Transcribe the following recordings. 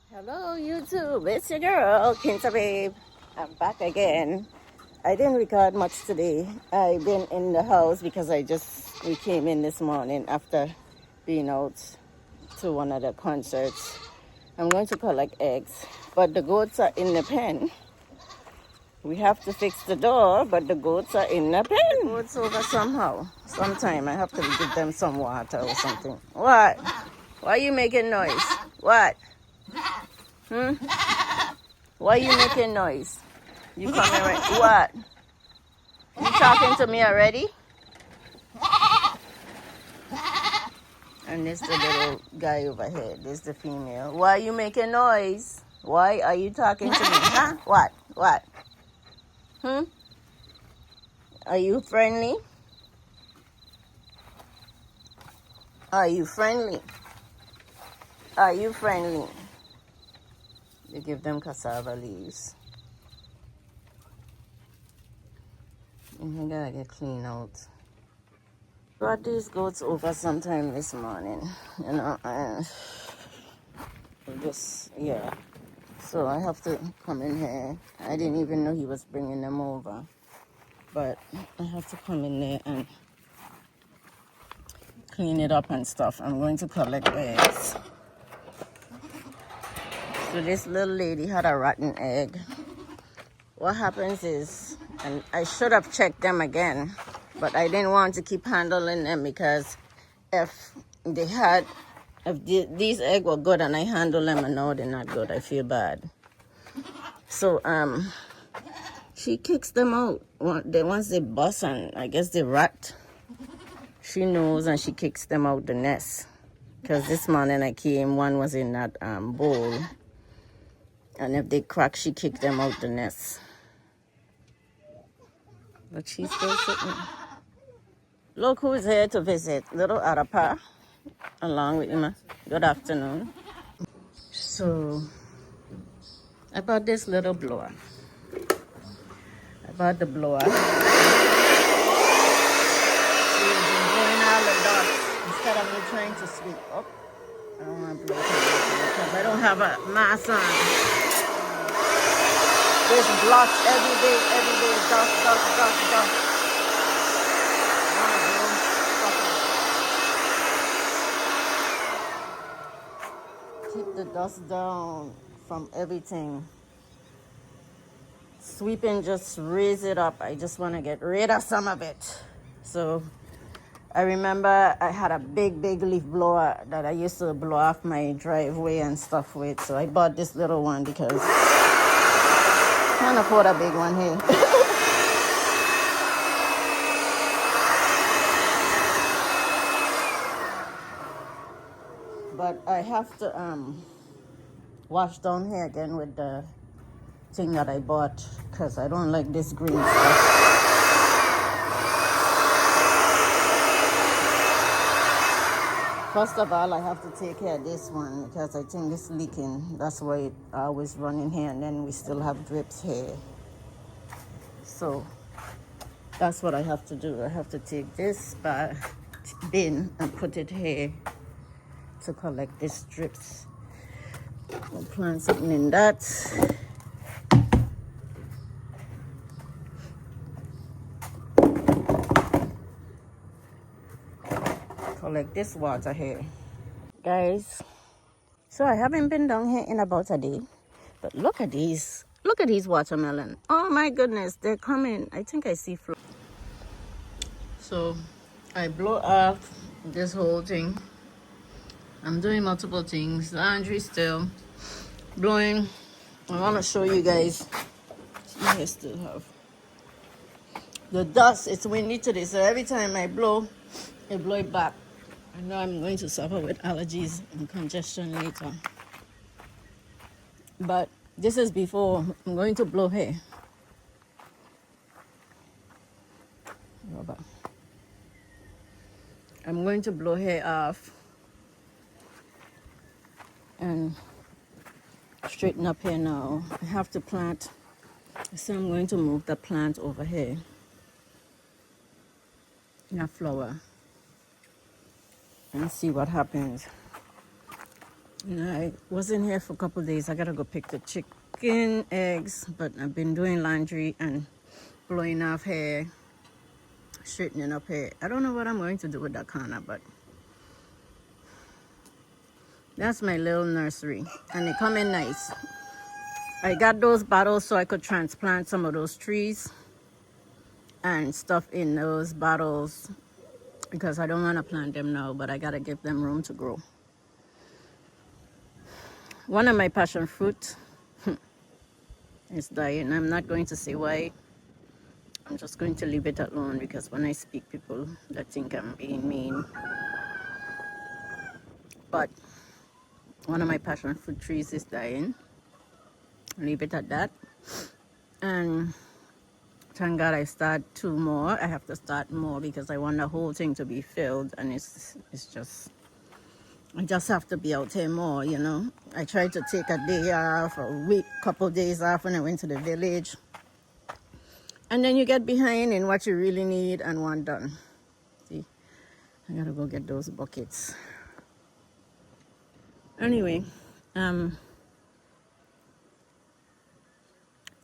Hello YouTube, it's your girl, Kinza Babe. I'm back again. I didn't record much today. I've been in the house because we came in this morning after being out to one of the concerts. I'm going to collect eggs, but the goats are in the pen. We have to fix the door, but the goats are in the pen. The goats over somehow. Sometime I have to give them some water or something. What? Why are you making noise? What? Hmm? Why are you making noise? You coming right? What? You talking to me already? And this the little guy over here. This the female. Why are you making noise? Why are you talking to me? Huh? What? What? Hmm? Are you friendly? Are you friendly? Are you friendly? You give them cassava leaves. And you gotta get clean out. Brought these goats over sometime this morning, you know, and just, yeah. So I have to come in here. I didn't even know he was bringing them over, but I have to come in there and clean it up and stuff. I'm going to collect eggs. So this little lady had a rotten egg. What happens is, and I should have checked them again, but I didn't want to keep handling them because if these eggs were good and I handle them and now they're not good, I feel bad. So she kicks them out once they bust, and I guess they rot. She knows and she kicks them out the nest. Because this morning I came, one was in that bowl, and if they crack, she kicked them out the nest. But she's still sitting. Look who's here to visit. Little Arapa, along with him. Good afternoon. So, I bought this little blower. I bought the blower. She's been blowing all the dust instead of me trying to sweep up. I don't want to blow because I don't have a mask on. There's blocks every day, dust. Keep the dust down from everything. Sweeping just raise it up. I just want to get rid of some of it. So I remember I had a big leaf blower that I used to blow off my driveway and stuff with. So I bought this little one because I can't afford a big one here. But I have to wash down here again with the thing that I bought because I don't like this green stuff. First of all, I have to take care of this one because I think it's leaking. That's why it always running here, and then we still have drips here. So that's what I have to do. I have to take this bin and put it here to collect these drips. I'll plant something in that. Collect this water here. Guys, so I haven't been down here in about a day, but look at these. Look at these watermelon. Oh my goodness, they're coming. I think I see fruit. So I blow off this whole thing. I'm doing multiple things. Laundry still. Blowing. I want to show you guys. I still have the dust. It's windy today, so every time I blow it back. I know I'm going to suffer with allergies and congestion later. But this is before I'm going to blow hair. I'm going to blow hair off and straighten up here now. I have to plant, so I'm going to move the plant over here in a flower and see what happens. I wasn't here for a couple of days. I gotta go pick the chicken eggs, but I've been doing laundry and blowing off hair, straightening up hair. I don't know what I'm going to do with that corner, but that's my little nursery, and they come in nice. I got those bottles so I could transplant some of those trees and stuff in those bottles because I don't want to plant them now, but I gotta give them room to grow. One of my passion fruit is dying. I'm not going to say why. I'm just going to leave it alone because when I speak, people that think I'm being mean. But one of my passion fruit trees is dying. Leave it at that. And thank God I start 2 more. I have to start more because I want the whole thing to be filled, and it's just, I just have to be out here more, you know. I tried to take a day off, a week, couple days off when I went to the village. And then you get behind in what you really need and want done. See, I gotta go get those buckets. Anyway,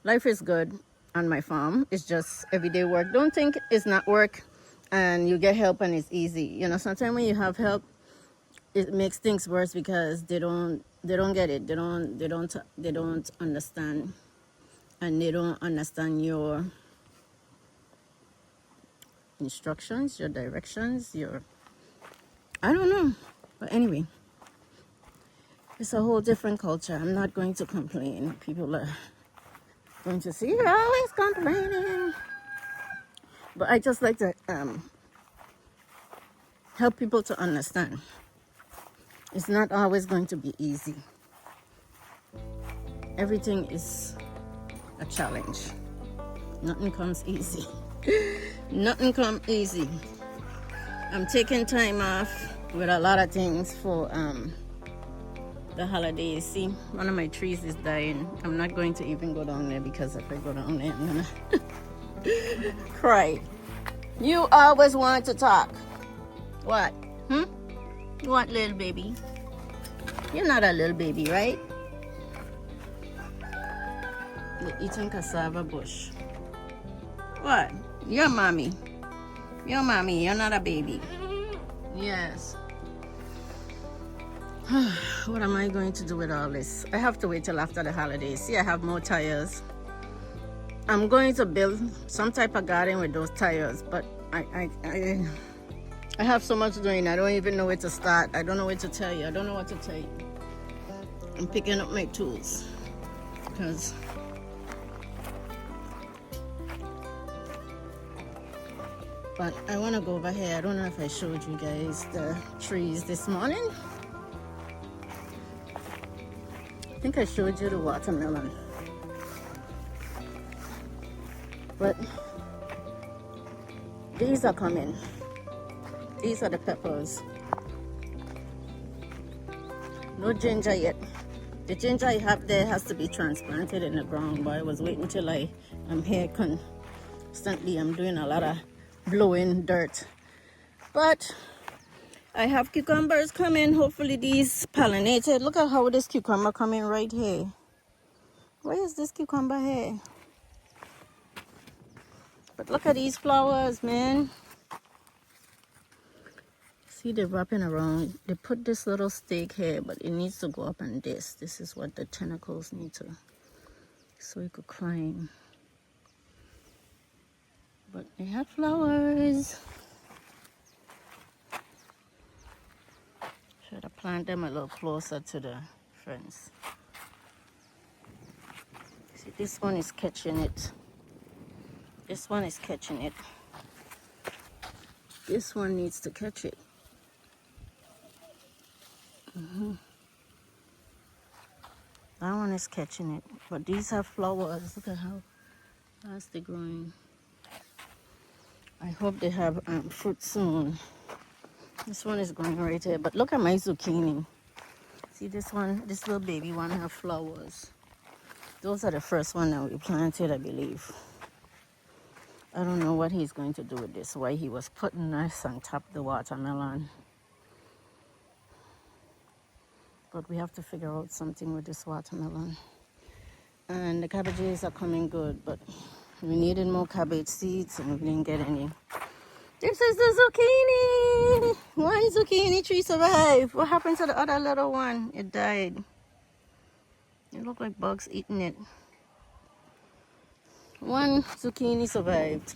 life is good on my farm. It's just everyday work. Don't think it's not work and you get help and it's easy. You know, sometimes when you have help, it makes things worse because they don't get it. They don't understand, and they don't understand your instructions, your directions, I don't know. But anyway, it's a whole different culture. I'm not going to complain. People are going to say, you're always complaining. But I just like to help people to understand. It's not always going to be easy. Everything is a challenge. Nothing comes easy. Nothing comes easy. I'm taking time off with a lot of things for the holidays. See, one of my trees is dying. I'm not going to even go down there because if I go down there, I'm gonna cry. You always want to talk. What? What, little baby? You're not a little baby, right? You're eating cassava bush. What? You're mommy. You're mommy. You're not a baby. Yes. What am I going to do with all this? I have to wait till after the holidays. See, I have more tires. I'm going to build some type of garden with those tires, but I have so much doing. I don't even know where to start. I don't know where to tell you. I don't know what to tell you. I'm picking up my tools because but I want to go over here. I don't know if I showed you guys the trees this morning. I think I showed you the watermelon. But these are coming. These are the peppers. No ginger yet. The ginger I have there has to be transplanted in the ground, but I was waiting till I'm here constantly. I'm doing a lot of blowing dirt. But I have cucumbers coming. Hopefully these pollinated. Look at how this cucumber coming right here. Where is this cucumber here? But look at these flowers, man. See, they're wrapping around. They put this little stake here, but it needs to go up on this. This is what the tentacles need to, so it could climb. But they have flowers. Try to plant them a little closer to the fence. See, this one is catching it. This one is catching it. This one needs to catch it. That one is catching it. But these have flowers. Look at how fast they're growing. I hope they have fruit soon. This one is going right here. But look at my zucchini. See this one? This little baby one have flowers. Those are the first one that we planted, I believe. I don't know what he's going to do with this. Why he was putting this on top of the watermelon. but we have to figure out something with this watermelon. And the cabbages are coming good, but we needed more cabbage seeds and we didn't get any. This is the zucchini. One zucchini tree survived. What happened to the other little one? It died. It looked like bugs eating it. One zucchini survived.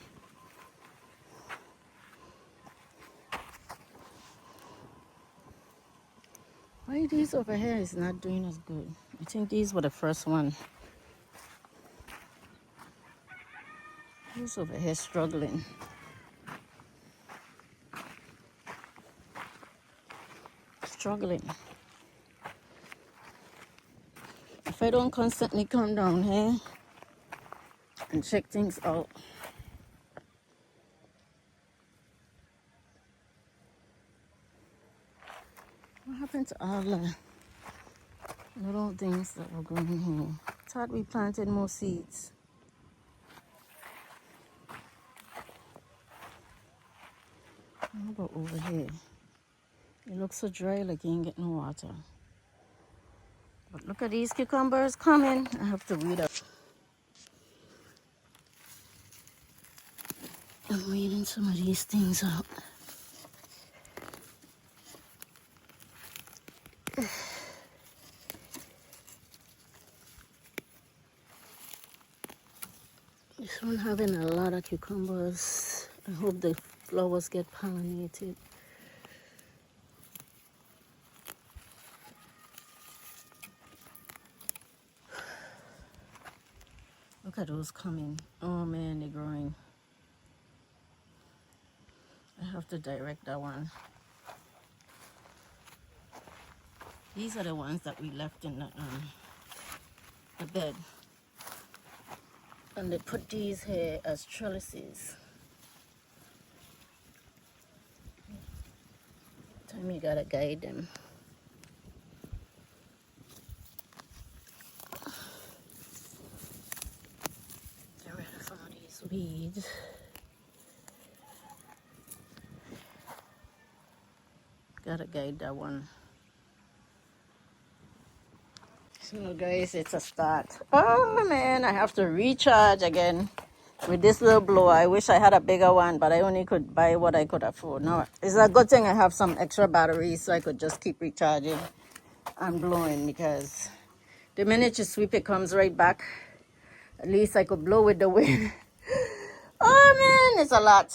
Why these over here is not doing as good? I think these were the first one. These over here struggling. Struggling. If I don't constantly come down here and check things out. What happened to all the little things that were growing here? Thought we planted more seeds. How about over here? It looks so dry like you ain't getting no water. But look at these cucumbers coming. I have to weed up. I'm weeding some of these things out. This one having a lot of cucumbers. I hope the flowers get pollinated. Look at those coming. Oh man, they're growing. I have to direct that one. These are the ones that we left in the bed. And they put these here as trellises. Time you gotta guide them. Get rid of some of these weeds. Gotta guide that one. So guys, it's a start. Oh man, I have to recharge again with this little blower. I wish I had a bigger one, but I only could buy what I could afford. Now, it's a good thing I have some extra batteries so I could just keep recharging and blowing, because the minute you sweep it comes right back. At least I could blow with the wind. Oh man, it's a lot.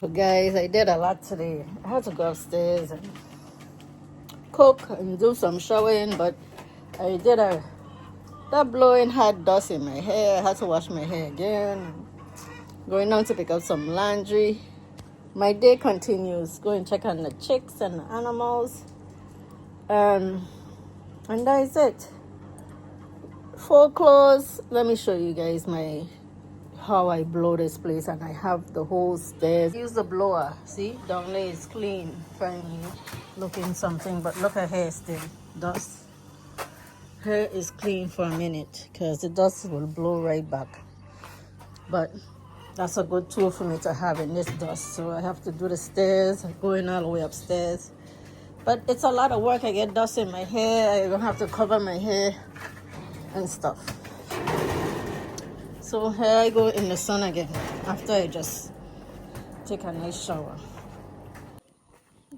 But guys, I did a lot today. I had to go upstairs and cook and do some showering, but I did that blowing had dust in my hair. I had to wash my hair again. Going down to pick up some laundry. My day continues. Go and check on the chicks and the animals. And that is it. Full clothes. Let me show you guys how I blow this place, and I have the whole stairs. Use the blower. See, down there is clean, finally looking something, but look at hair still. Dust. Hair is clean for a minute because the dust will blow right back. But that's a good tool for me to have in this dust. So I have to do the stairs, going all the way upstairs. But it's a lot of work. I get dust in my hair. I don't have to cover my hair and stuff. So here I go in the sun again after I just take a nice shower.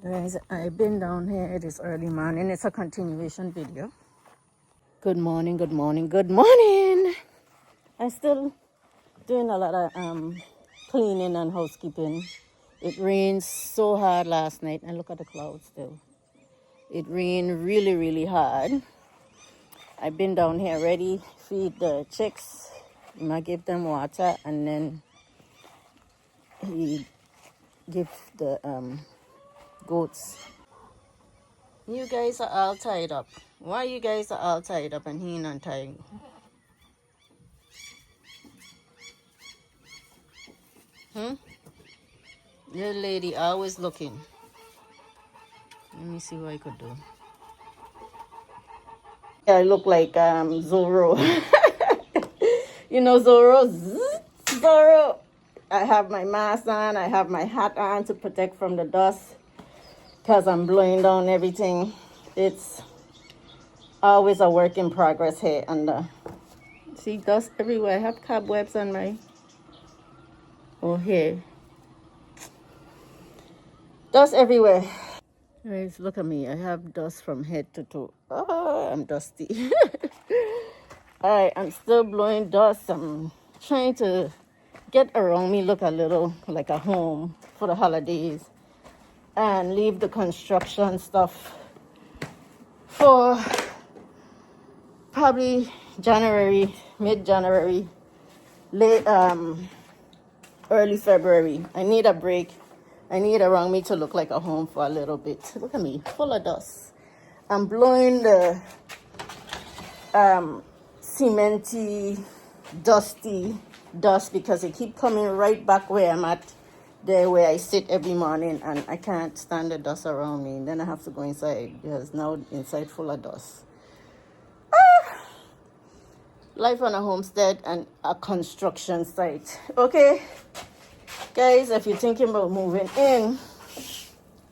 Guys, I've been down here this early morning. It's a continuation video. Good morning, good morning, good morning. I'm still doing a lot of cleaning and housekeeping. It rained so hard last night, and look at the clouds still. It rained really, really hard. I've been down here ready, feed the chicks. I might give them water, and then he give the goats. You guys are all tied up. Why you guys are all tied up and he ain't untied? Little lady always looking. Let me see what I could do. I look like Zorro. You know Zorro? Zorro. I have my mask on. I have my hat on to protect from the dust because I'm blowing down everything. It's Always a work in progress here. And see, dust everywhere. I have cobwebs on my here. Dust everywhere. Guys, look at me. I have dust from head to toe. Oh, I'm dusty. Alright, I'm still blowing dust. I'm trying to get around me look a little like a home for the holidays and leave the construction stuff for probably January, mid-January, late early February. I need a break. I need around me to look like a home for a little bit. Look at me, full of dust. I'm blowing the cementy, dusty dust because it keep coming right back where I'm at, there where I sit every morning, and I can't stand the dust around me. And then I have to go inside because now inside full of dust. Life on a homestead and a construction site. Okay, guys, if you're thinking about moving in,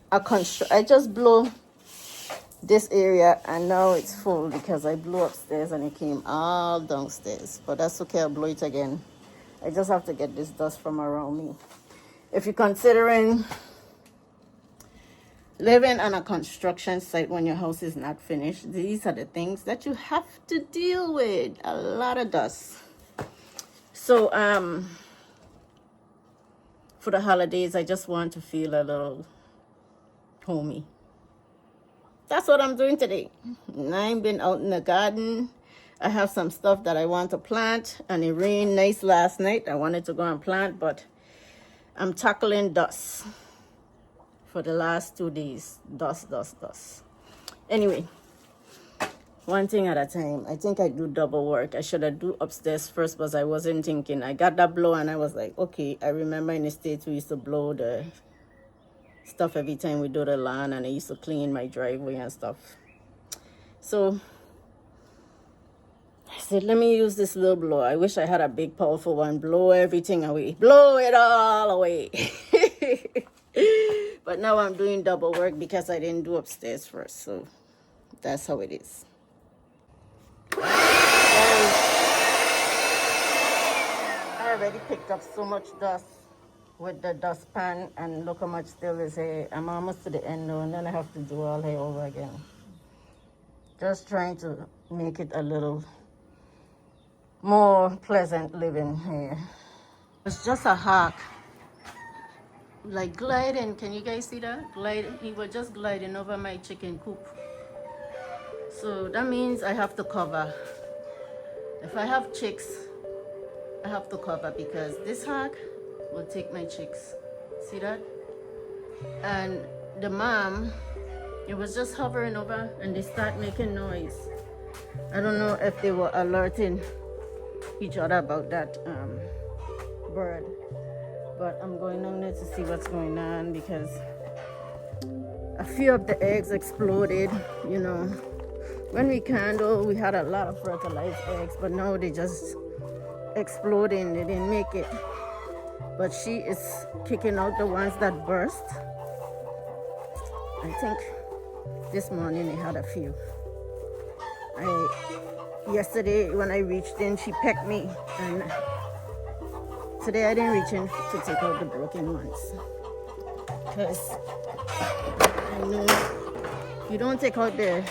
I just blow this area and now it's full because I blew upstairs and it came all downstairs. But that's okay, I'll blow it again. I just have to get this dust from around me. If you're considering living on a construction site when your house is not finished, these are the things that you have to deal with. A lot of dust. So for the holidays, I just want to feel a little homey. That's what I'm doing today. I've been out in the garden. I have some stuff that I want to plant, and it rained nice last night. I wanted to go and plant, but I'm tackling dust for the last 2 days. Dust. Anyway, one thing at a time. I think I do double work. I should have do upstairs first, but I wasn't thinking. I got that blow and I was like, okay. I remember in the States we used to blow the stuff every time we do the lawn, and I used to clean my driveway and stuff. So I said, let me use this little blower. I wish I had a big powerful one. Blow everything away. Blow it all away. But now I'm doing double work because I didn't do upstairs first. So that's how it is. I already picked up so much dust with the dustpan, and look how much still is here. I'm almost to the end now, and then I have to do all here over again. Just trying to make it a little more pleasant living here. It's just a hack. Like gliding, can you guys see that? Gliding, he was just gliding over my chicken coop. So that means I have to cover. If I have chicks, I have to cover because this hack will take my chicks. See that? And the mom, it was just hovering over and they start making noise. I don't know if they were alerting each other about that bird. But I'm going on there to see what's going on because a few of the eggs exploded, you know. When we candle, we had a lot of fertilized eggs, but now they just exploding. They didn't make it. But she is kicking out the ones that burst. I think this morning they had a few. Yesterday when I reached in, she pecked me, and today I didn't reach in to take out the broken ones because I know you don't take out the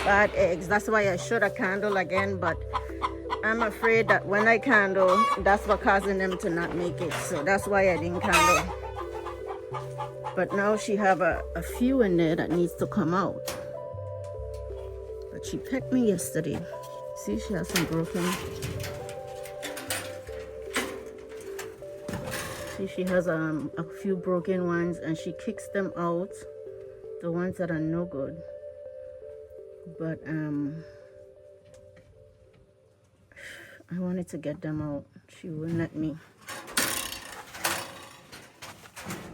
bad eggs. That's why I should have candle again, but I'm afraid that when I candle, that's what causing them to not make it. So that's why I didn't candle. But now she have a few in there that needs to come out. But she pecked me yesterday. See, she has some broken. See, she has a few broken ones, and she kicks them out, the ones that are no good. But I wanted to get them out. She wouldn't let me.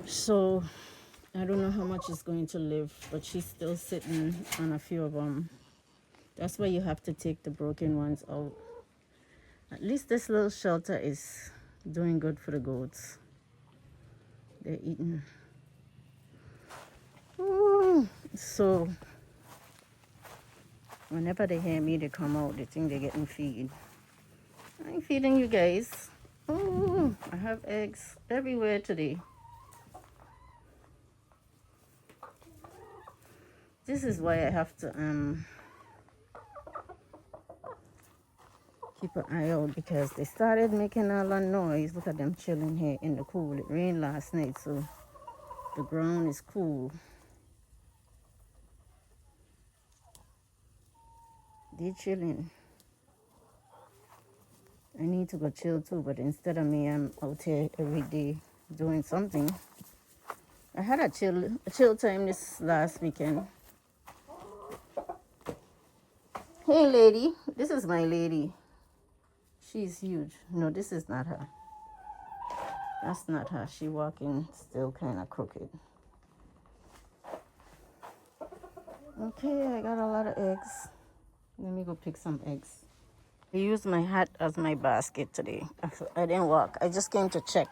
So I don't know how much is going to live, but she's still sitting on a few of them. That's why you have to take the broken ones out. At least this little shelter is doing good for the goats. They're eating. Ooh. So Whenever they hear me, they come out. They think they're getting feed. I ain't feeding you guys. Oh, I have eggs everywhere today. This is why I have to keep an eye out, because they started making all that noise. Look at them chilling here in the cool. It rained last night, so the ground is cool. They chilling. I need to go chill too, but instead of me, I'm out here every day doing something. I had a chill time this last weekend. Hey lady, this is my lady. She's huge. No, this is not her. That's not her. She walking still kind of crooked. Okay, I got a lot of eggs. Let me go pick some eggs. I used my hat as my basket today. I didn't walk. I just came to check.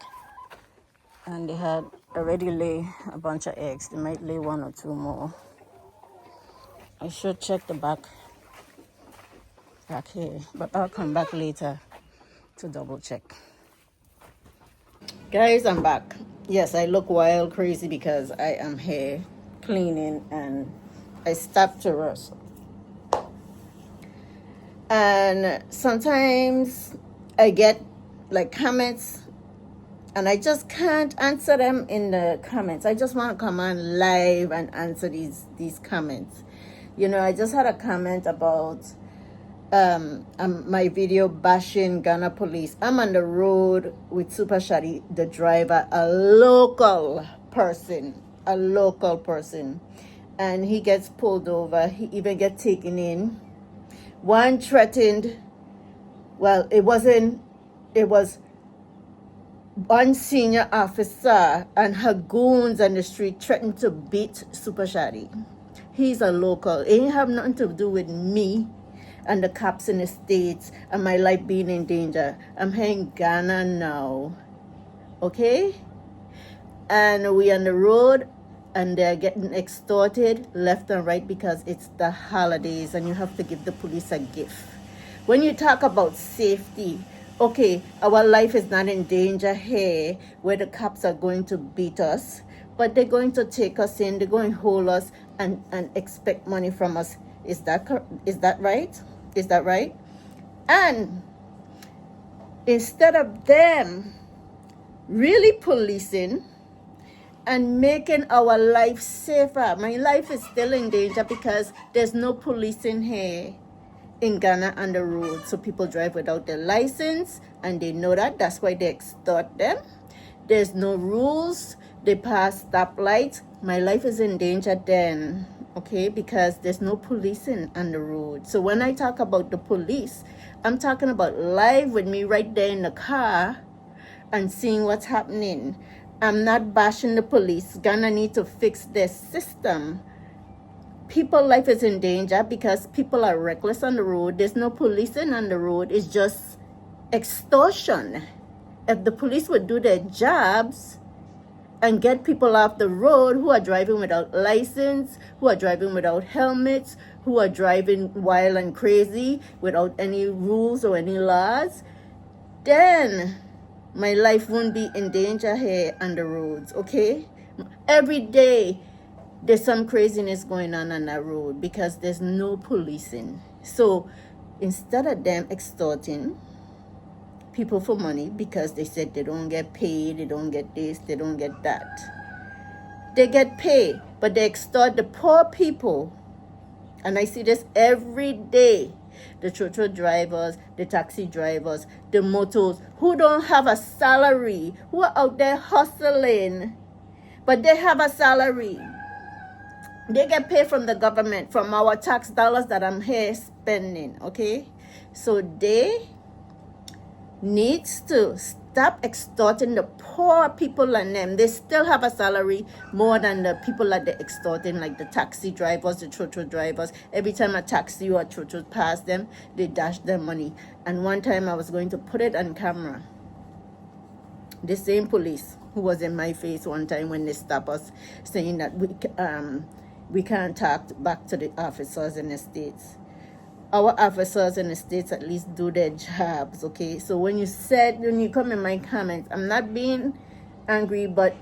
And they had already lay a bunch of eggs. They might lay one or two more. I should check the back here. But I'll come back later to double check. Guys, I'm back. Yes, I look wild crazy because I am here cleaning and I stopped to rest. And sometimes I get like comments and I just can't answer them in the comments. I just want to come on live and answer these comments. You know, I just had a comment about my video bashing Ghana police. I'm on the road with Super Shadi, the driver, a local person, and he gets pulled over. He even gets taken in. One threatened, well, it was one senior officer and her goons on the street threatened to beat Super Shadi. He's a local. It ain't have nothing to do with me and the cops in the States and my life being in danger. I'm here in Ghana now, okay? And we on the road and they're getting extorted left and right because it's the holidays and you have to give the police a gift. When you talk about safety, okay, our life is not in danger here where the cops are going to beat us, but they're going to take us in, they're going to hold us and expect money from us. Is that right? Is that right? And instead of them really policing and making our life safer, my life is still in danger because there's no policing here in Ghana on the road. So people drive without their license and they know that. That's why they extort them. There's no rules. They pass stoplights. My life is in danger then, okay, because there's no policing on the road. So when I talk about the police, I'm talking about live with me right there in the car and seeing what's happening. I'm not bashing the police. Ghana need to fix their system. People's life is in danger because people are reckless on the road. There's no policing on the road. It's just extortion. If the police would do their jobs and get people off the road who are driving without license, who are driving without helmets, who are driving wild and crazy without any rules or any laws, then my life won't be in danger here on the roads, okay? Every day there's some craziness going on that road because there's no policing. So instead of them extorting people for money because they said they don't get paid, they don't get this, they don't get that, they get paid, but they extort the poor people. And I see this every day. The choo-choo drivers, the taxi drivers, the motos who don't have a salary, who are out there hustling, but they have a salary. They get paid from the government, from our tax dollars that I'm here spending, okay? So they needs to stop extorting the poor people and them. They still have a salary more than the people that they're extorting, like the taxi drivers, the choo-choo drivers. Every time a taxi or a choo-choo pass them, they dash their money. And one time I was going to put it on camera. The same police who was in my face one time when they stopped us, saying that we can't talk back to the officers in the States. our officers in the States at least do their jobs, okay? So when you come in my comments, I'm not being angry, but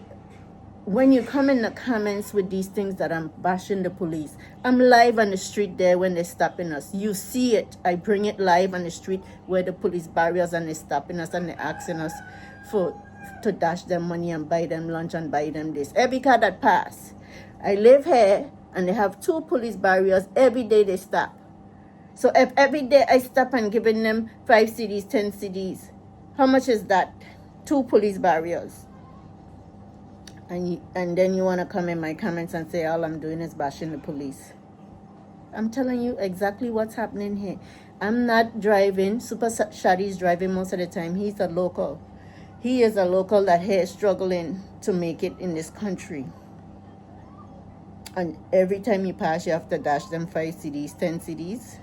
when you come in the comments with these things that I'm bashing the police, I'm live on the street there when they're stopping us. You see it. I bring it live on the street where the police barriers and they're stopping us and they're asking us to dash them money and buy them lunch and buy them this. Every car that pass. I live here and they have 2 police barriers. Every day they stop. So if every day I stop and giving them 5 CDs, 10 CDs, how much is that? 2 police barriers. And then you want to come in my comments and say all I'm doing is bashing the police. I'm telling you exactly what's happening here. I'm not driving. Super Shadi's driving most of the time. He's a local. He is a local that here is struggling to make it in this country. And every time you pass, you have to dash them 5 CDs, 10 CDs.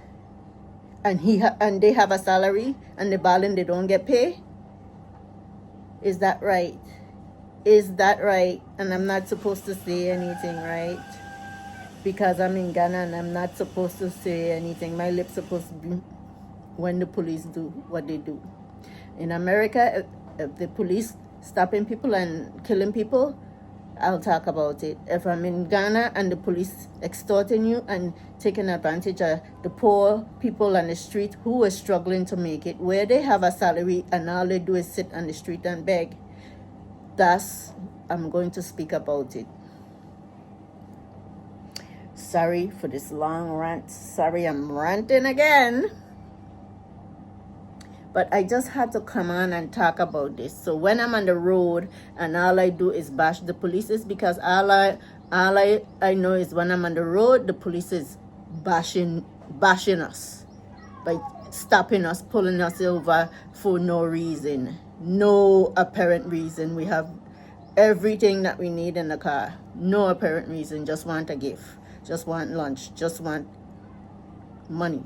And they have a salary and the balling they don't get paid. Is that right? Is that right? And I'm not supposed to say anything, right? Because I'm in Ghana and I'm not supposed to say anything. My lips supposed to be when the police do what they do. In America, if the police stopping people and killing people, I'll talk about it. If I'm in Ghana and the police extorting you and taking advantage of the poor people on the street who are struggling to make it, where they have a salary and all they do is sit on the street and beg, I'm going to speak about it. Sorry for this long rant. Sorry I'm ranting again. But I just had to come on and talk about this. So when I'm on the road and all I do is bash the police, is because all I know is when I'm on the road, the police is bashing us by stopping us, pulling us over for no reason, no apparent reason. We have everything that we need in the car, no apparent reason, just want a gift, just want lunch, just want money.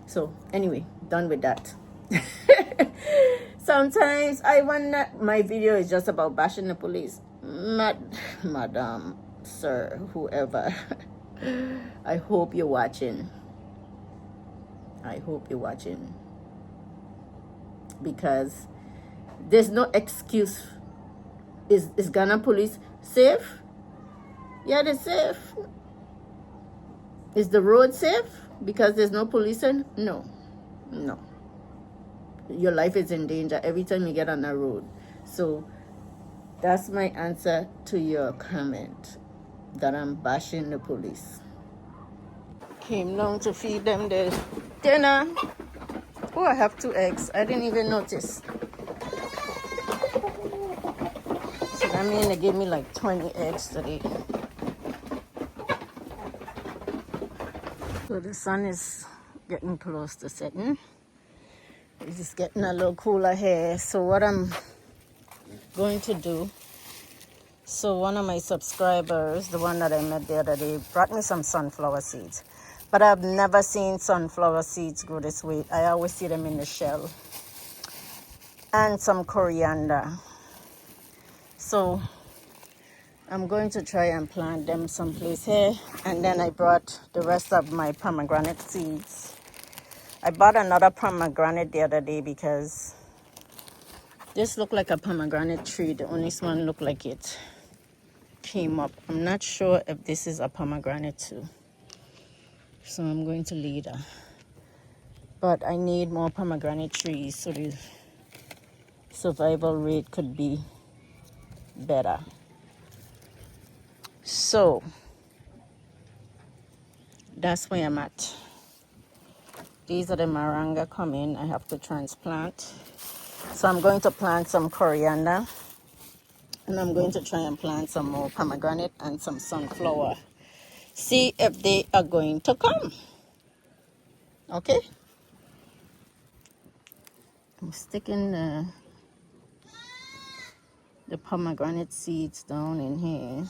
So anyway, done with that. Sometimes I wonder, my video is just about bashing the police. Madam, sir, whoever. I hope you're watching. I hope you're watching. Because there's no excuse. Is Ghana police safe? Yeah, they're safe. Is the road safe because there's no police in? No. Your life is in danger every time you get on the road. So that's my answer to your comment that I'm bashing the police. Came down to feed them their dinner. Oh, I have 2 eggs. I didn't even notice. So that means they gave me like 20 eggs today. So the sun is getting close to setting. It's just getting a little cooler here. So what I'm going to do, so one of my subscribers, the one that I met the other day, brought me some sunflower seeds. But I've never seen sunflower seeds grow this way. I always see them in the shell. And some coriander. So I'm going to try and plant them someplace here. And then I brought the rest of my pomegranate seeds. I bought another pomegranate the other day because this looked like a pomegranate tree. The only one looked like it came up. I'm not sure if this is a pomegranate too. So I'm going to leave that. But I need more pomegranate trees so the survival rate could be better. So that's where I'm at. These are the moringa coming. I have to transplant. So I'm going to plant some coriander. And I'm going to try and plant some more pomegranate and some sunflower. See if they are going to come. Okay? I'm sticking the pomegranate seeds down in here.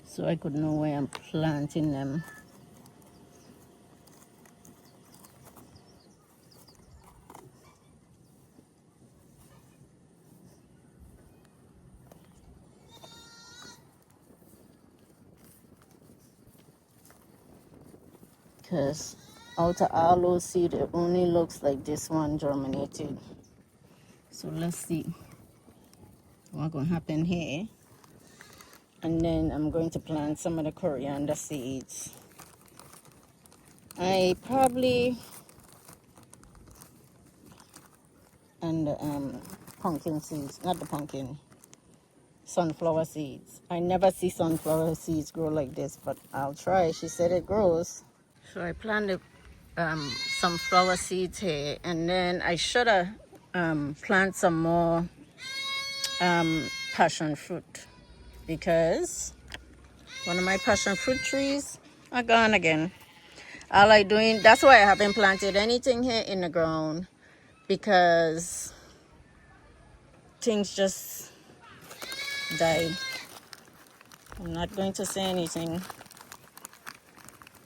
So I could know where I'm planting them. because out of all those seeds, it only looks like this one germinated. So let's see what's going to happen here. And then I'm going to plant some of the coriander seeds. I probably, and pumpkin seeds, not the pumpkin, sunflower seeds. I never see sunflower seeds grow like this, but I'll try. She said it grows. So I planted some flower seeds here, and then I should have plant some more passion fruit, because one of my passion fruit trees are gone again. All I doing, that's why I haven't planted anything here in the ground, because things just died. I'm not going to say anything.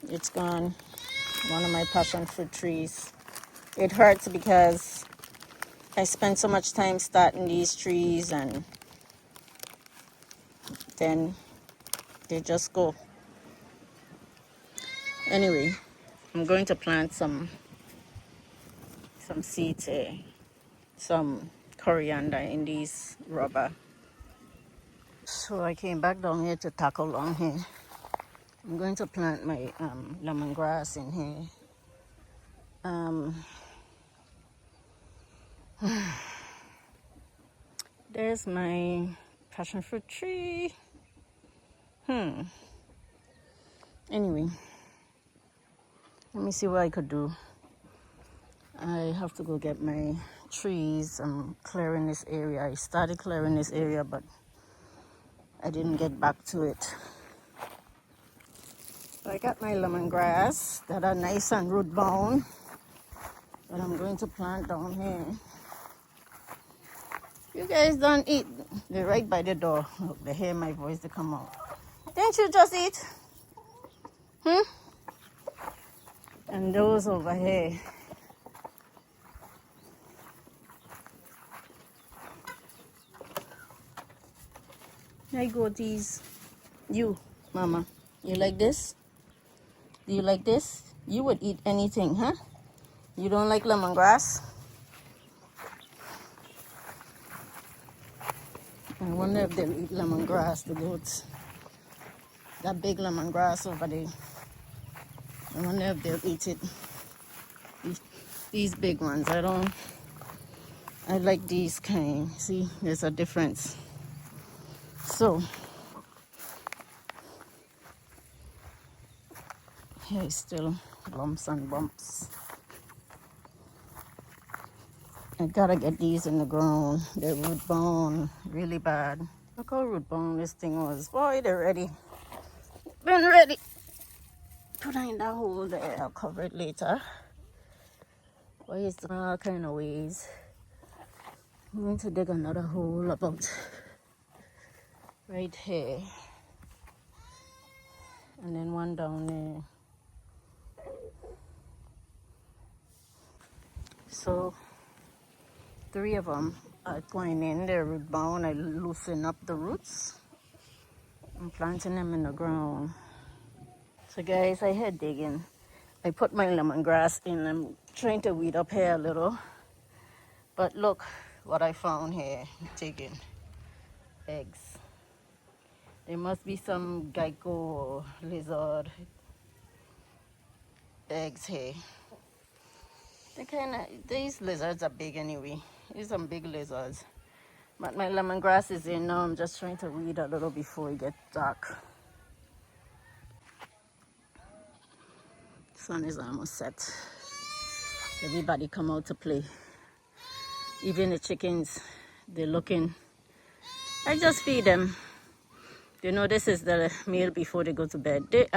It's gone. One of my passion fruit trees. It hurts because I spent so much time starting these trees, and then they just go. Anyway, I'm going to plant some seeds here, some coriander in these rubber. So I came back down here to tackle down here. I'm going to plant my lemongrass in here. There's my passion fruit tree. Anyway, let me see what I could do. I have to go get my trees. I'm clearing this area. I started clearing this area, but I didn't get back to it. So I got my lemongrass that are nice and root bound, that I'm going to plant down here. You guys don't eat. They're right by the door. Look, they hear my voice, they come out. Didn't you just eat? And those over here. Hey, goatees. You, mama, you like this? Do you like this? You would eat anything, huh? You don't like lemongrass? I wonder if they'll eat lemongrass, the goats. That big lemongrass over there. I wonder if they'll eat it. These big ones, I like these kind. See, there's a difference. So, here is still lumps and bumps. I gotta get these in the ground. They're root bound, really bad. Look how root bound this thing was. Boy, they're ready. Been ready. Put in that hole there. I'll cover it later. Boy, it's all kind of ways. I'm going to dig another hole about right here. And then one down there. So 3 of them are going in. They're root bound. I loosen up the roots. I'm planting them in the ground. So guys, I had digging. I put my lemongrass in. I'm trying to weed up here a little. But look what I found here. Digging. Eggs. There must be some gecko or lizard eggs here. These lizards are big anyway. These are some big lizards. But my lemongrass is in now. I'm just trying to weed a little before it gets dark. Sun is almost set. Everybody come out to play. Even the chickens, they're looking. I just feed them. They know this is the meal before they go to bed. They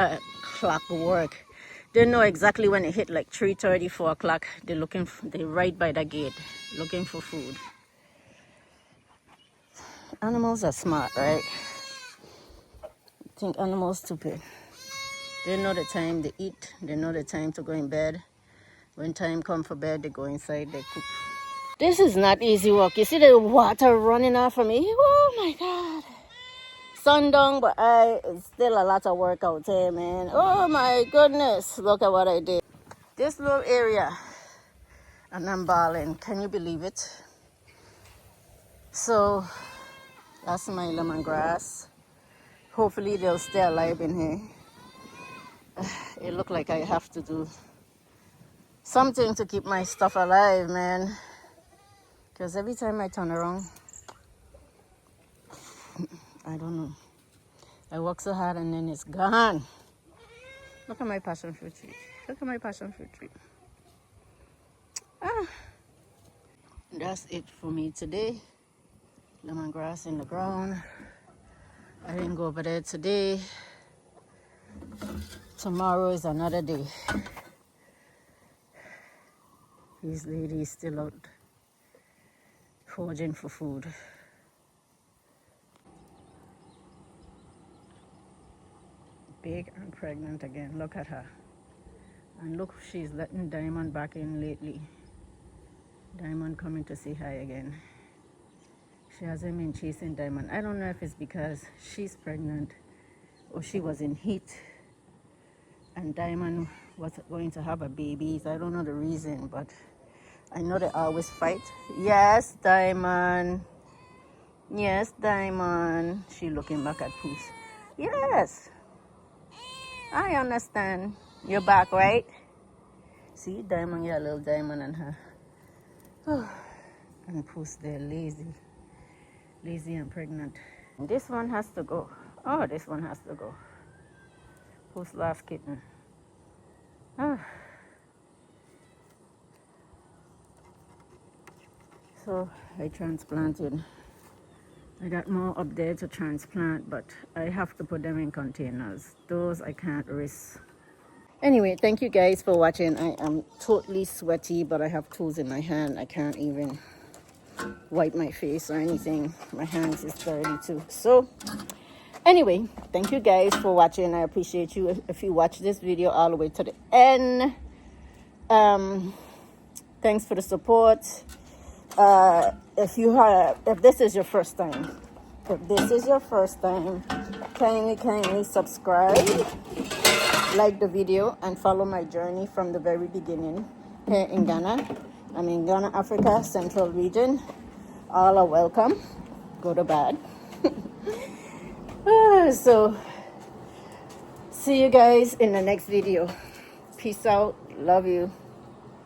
clock work. They know exactly when it hit like 3:30, 4 o'clock. They're right by the gate, looking for food. Animals are smart, right? I think animals stupid. They know the time they eat. They know the time to go in bed. When time comes for bed, they go inside, they cook. This is not easy work. You see the water running off of me? Oh my God. sundown, but it's still a lot of work out there, man. Oh my goodness, look at what I did. This little area, and I'm balling. Can you believe it? So that's my lemongrass. Hopefully they'll stay alive in here. It looked like I have to do something to keep my stuff alive, man. Because every time I turn around, I don't know. I work so hard and then it's gone. Look at my passion fruit tree. Look at my passion fruit tree. That's it for me today. Lemongrass in the ground. I didn't go over there today. Tomorrow is another day. These ladies still out foraging for food. Big and pregnant again. Look at her. And look, she's letting Diamond back in lately. Diamond coming to say hi again. She hasn't been chasing Diamond. I don't know if it's because she's pregnant or she was in heat and Diamond was going to have a baby. I don't know the reason, but I know they always fight. Yes, Diamond. Yes, Diamond. She looking back at Poos. Yes. I understand. You're back, right? See, Diamond, yeah, little Diamond and her. And Poos, they're lazy. Lazy and pregnant. And this one has to go. Oh, this one has to go. Poos' last kitten. So I transplanted. I got more up there to transplant, but I have to put them in containers. Those I can't risk. Anyway, thank you guys for watching. I am totally sweaty, but I have tools in my hand. I can't even wipe my face or anything. My hands is dirty too. So anyway, thank you guys for watching. I appreciate you if you watch this video all the way to the end. Thanks for the support. If this is your first time, kindly subscribe, like the video, and follow my journey from the very beginning here in Ghana. I'm in Ghana, Africa, Central Region. All are welcome, good or bad. So see you guys in the next video. Peace out. Love you.